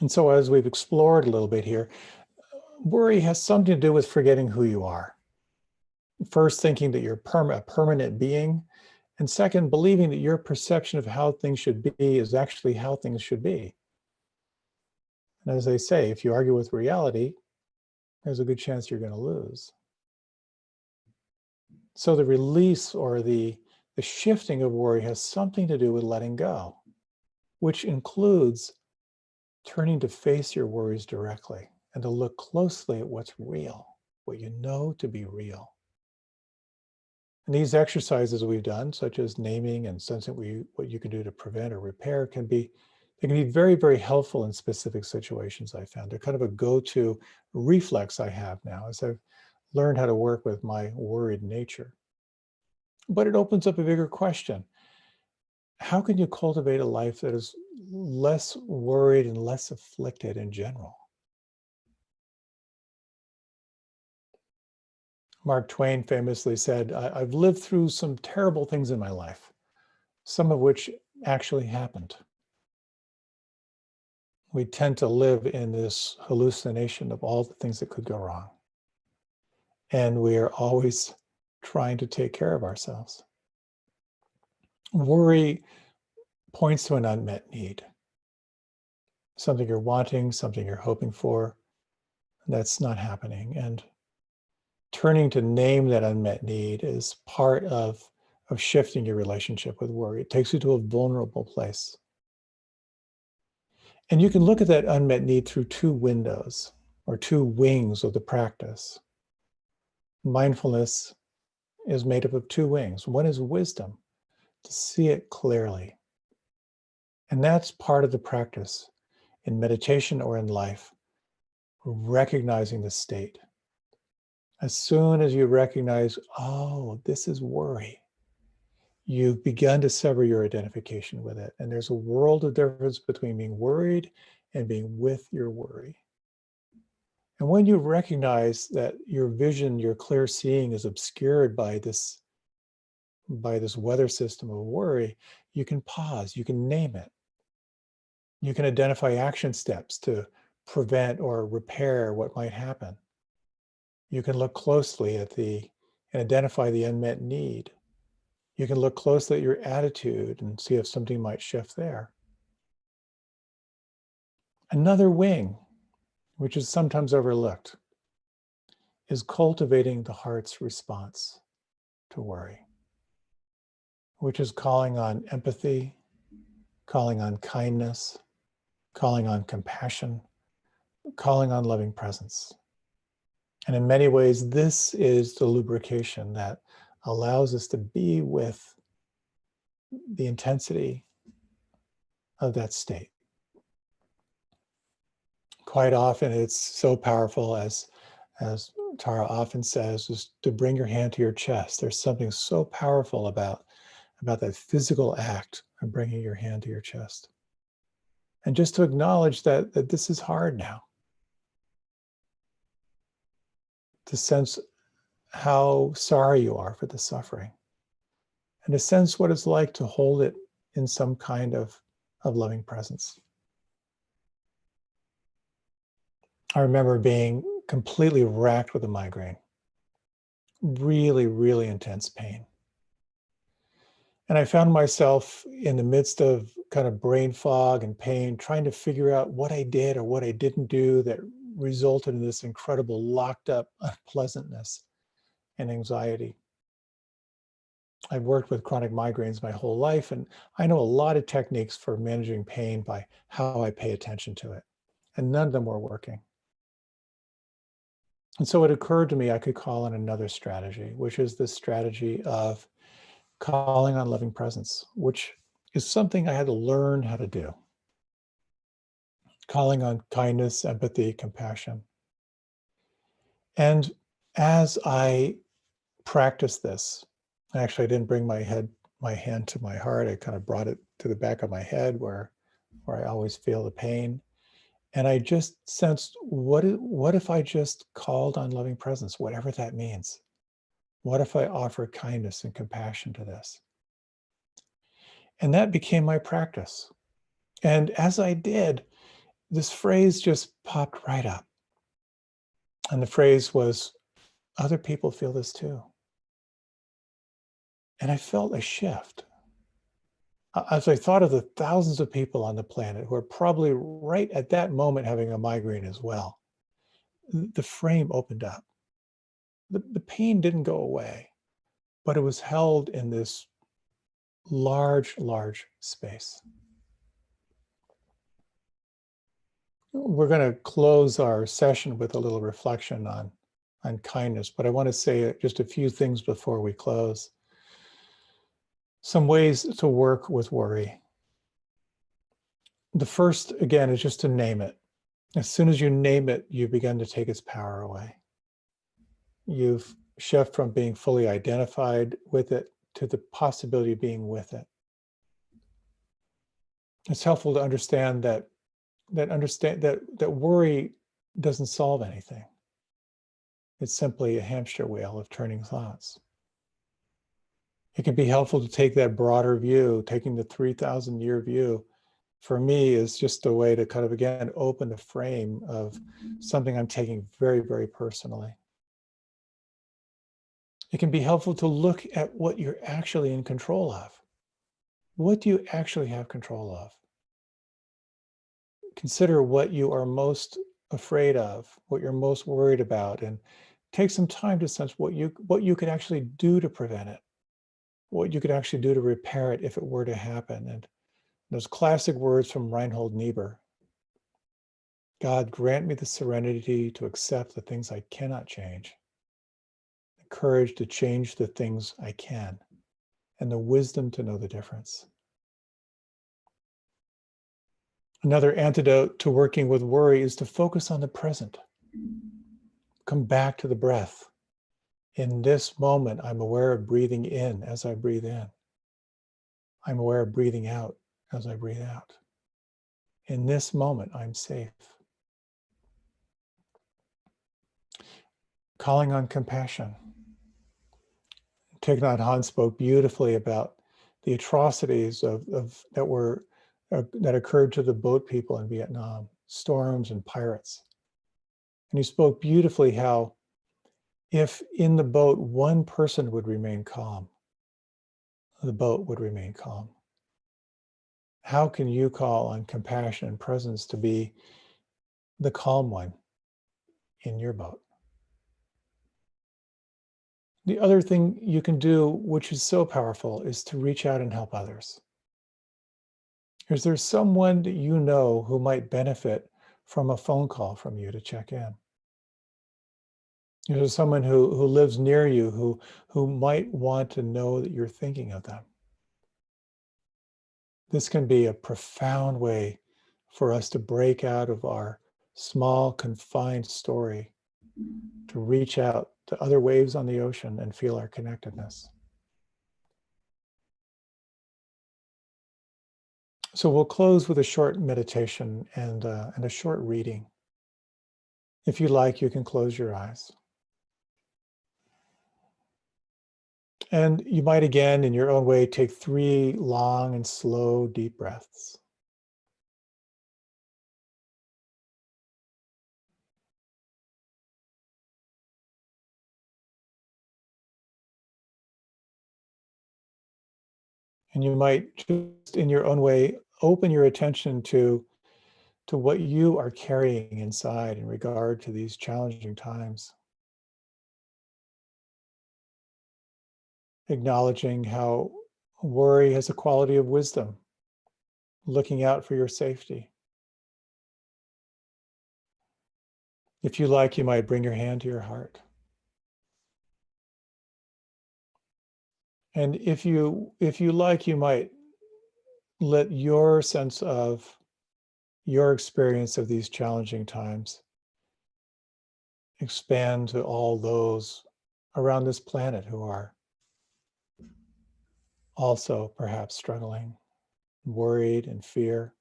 And so as we've explored a little bit here, worry has something to do with forgetting who you are. First, thinking that you're a permanent being. And second, believing that your perception of how things should be is actually how things should be. And as they say, if you argue with reality, there's a good chance you're going to lose. So the release or the shifting of worry has something to do with letting go, which includes turning to face your worries directly and to look closely at what's real, what you know to be real. And these exercises we've done, such as naming and sensing what you can do to prevent or repair, they can be very, very helpful in specific situations, I found. They're kind of a go-to reflex I have now as I've learned how to work with my worried nature. But it opens up a bigger question. How can you cultivate a life that is less worried and less afflicted in general? Mark Twain famously said, I've lived through some terrible things in my life, some of which actually happened. We tend to live in this hallucination of all the things that could go wrong. And we are always trying to take care of ourselves. Worry points to an unmet need. Something you're wanting, something you're hoping for, that's not happening. And turning to name that unmet need is part of shifting your relationship with worry. It takes you to a vulnerable place. And you can look at that unmet need through two windows or two wings of the practice. Mindfulness is made up of two wings. One is wisdom, to see it clearly. And that's part of the practice in meditation or in life, recognizing the state. As soon as you recognize, oh, this is worry, you've begun to sever your identification with it. And there's a world of difference between being worried and being with your worry. And when you recognize that your vision, your clear seeing is obscured by this weather system of worry, you can pause, you can name it. You can identify action steps to prevent or repair what might happen. You can look closely at and identify the unmet need. You can look closely at your attitude and see if something might shift there. Another wing, which is sometimes overlooked, is cultivating the heart's response to worry, which is calling on empathy, calling on kindness, calling on compassion, calling on loving presence. And in many ways, this is the lubrication that allows us to be with the intensity of that state. Quite often, it's so powerful, as Tara often says, is to bring your hand to your chest. There's something so powerful about that physical act of bringing your hand to your chest. And just to acknowledge that this is hard now. To sense how sorry you are for the suffering. And to sense what it's like to hold it in some kind of loving presence. I remember being completely racked with a migraine. Really, really intense pain. And I found myself in the midst of kind of brain fog and pain, trying to figure out what I did or what I didn't do that resulted in this incredible locked up unpleasantness and anxiety. I've worked with chronic migraines my whole life, and I know a lot of techniques for managing pain by how I pay attention to it. And none of them were working. And so it occurred to me I could call on another strategy, which is the strategy of calling on loving presence, which is something I had to learn how to do. Calling on kindness, empathy, compassion. And as I practiced this, actually I didn't bring my hand to my heart. I kind of brought it to the back of my head where I always feel the pain. And I just sensed, what if I just called on loving presence, whatever that means? What if I offer kindness and compassion to this? And that became my practice. And as I did, this phrase just popped right up. And the phrase was, other people feel this too. And I felt a shift. As I thought of the thousands of people on the planet who are probably right at that moment having a migraine as well, the frame opened up. The pain didn't go away, but it was held in this large, large space. We're going to close our session with a little reflection on kindness, but I want to say just a few things before we close. Some ways to work with worry. The first, again, is just to name it. As soon as you name it, you begin to take its power away. You've shifted from being fully identified with it to the possibility of being with it. It's helpful to understand that worry doesn't solve anything. It's simply a hamster wheel of turning thoughts. It can be helpful to take that broader view, taking the 3,000-year view. For me, is just a way to kind of, again, open the frame of something I'm taking very, very personally. It can be helpful to look at what you're actually in control of. What do you actually have control of? Consider what you are most afraid of, what you're most worried about, and take some time to sense what you could actually do to prevent it, what you could actually do to repair it if it were to happen. And those classic words from Reinhold Niebuhr: God, grant me the serenity to accept the things I cannot change, the courage to change the things I can, and the wisdom to know the difference. Another antidote to working with worry is to focus on the present. Come back to the breath. In this moment, I'm aware of breathing in as I breathe in. I'm aware of breathing out as I breathe out. In this moment, I'm safe. Calling on compassion. Thich Nhat Hanh spoke beautifully about the atrocities that occurred to the boat people in Vietnam, storms and pirates. And he spoke beautifully how if in the boat one person would remain calm, the boat would remain calm. How can you call on compassion and presence to be the calm one in your boat? The other thing you can do, which is so powerful, is to reach out and help others. Is there someone that you know who might benefit from a phone call from you to check in? Is there someone who lives near you who might want to know that you're thinking of them? This can be a profound way for us to break out of our small, confined story, to reach out to other waves on the ocean and feel our connectedness. So we'll close with a short meditation and a short reading. If you like, you can close your eyes. And you might, again, in your own way, take 3 long and slow, deep breaths. And you might just, in your own way, open your attention to what you are carrying inside in regard to these challenging times. Acknowledging how worry has a quality of wisdom, looking out for your safety. If you like, you might bring your hand to your heart. And if you like, you might let your sense of your experience of these challenging times expand to all those around this planet who are also perhaps struggling, worried, and fear.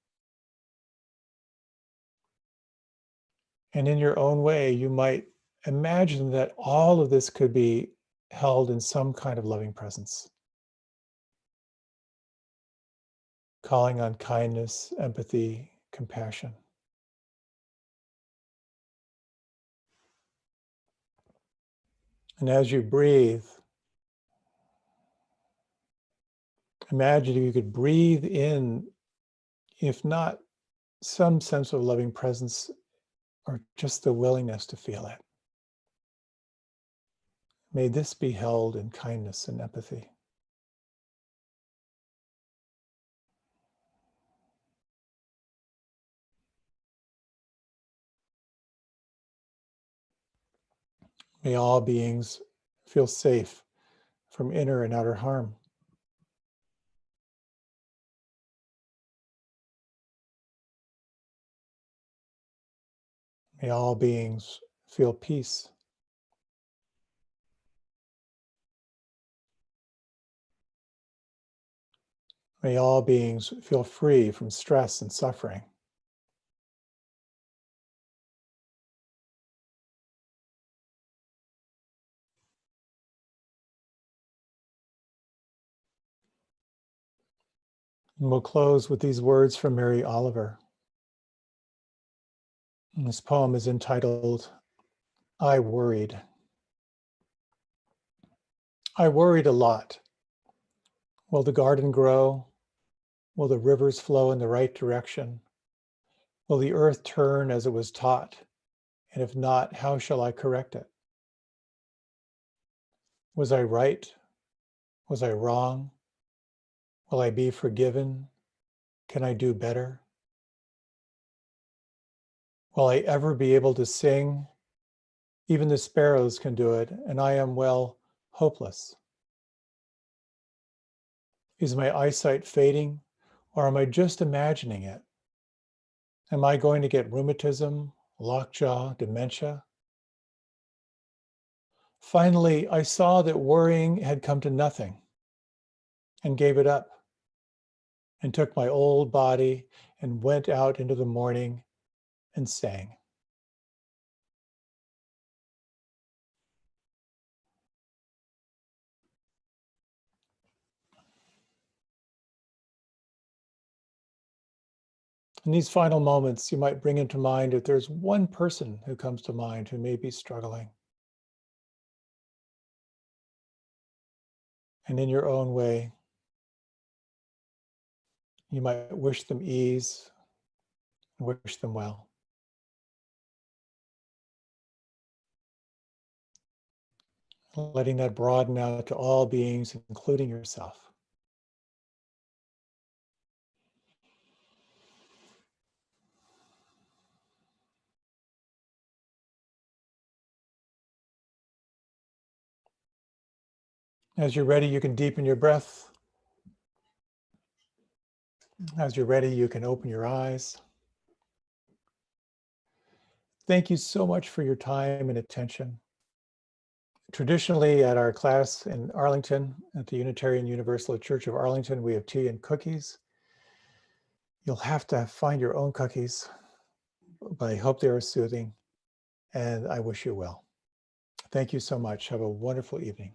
And in your own way, you might imagine that all of this could be held in some kind of loving presence, calling on kindness, empathy, compassion. And as you breathe, Imagine if you could breathe in, if not some sense of loving presence, or just the willingness to feel it. May this be held in kindness and empathy. May all beings feel safe from inner and outer harm. May all beings feel peace. May all beings feel free from stress and suffering. And we'll close with these words from Mary Oliver. And this poem is entitled, I Worried. I worried a lot. Will the garden grow? Will the rivers flow in the right direction? Will the earth turn as it was taught? And if not, how shall I correct it? Was I right? Was I wrong? Will I be forgiven? Can I do better? Will I ever be able to sing? Even the sparrows can do it, and I am, well, hopeless. Is my eyesight fading, or am I just imagining it? Am I going to get rheumatism, lockjaw, dementia? Finally, I saw that worrying had come to nothing and gave it up and took my old body and went out into the morning and sang. In these final moments, you might bring into mind if there's one person who comes to mind who may be struggling. And in your own way, you might wish them ease and wish them well. Letting that broaden out to all beings, including yourself. As you're ready, you can deepen your breath. As you're ready, you can open your eyes. Thank you so much for your time and attention. Traditionally, at our class in Arlington, at the Unitarian Universalist Church of Arlington, we have tea and cookies. You'll have to find your own cookies, but I hope they are soothing, and I wish you well. Thank you so much. Have a wonderful evening.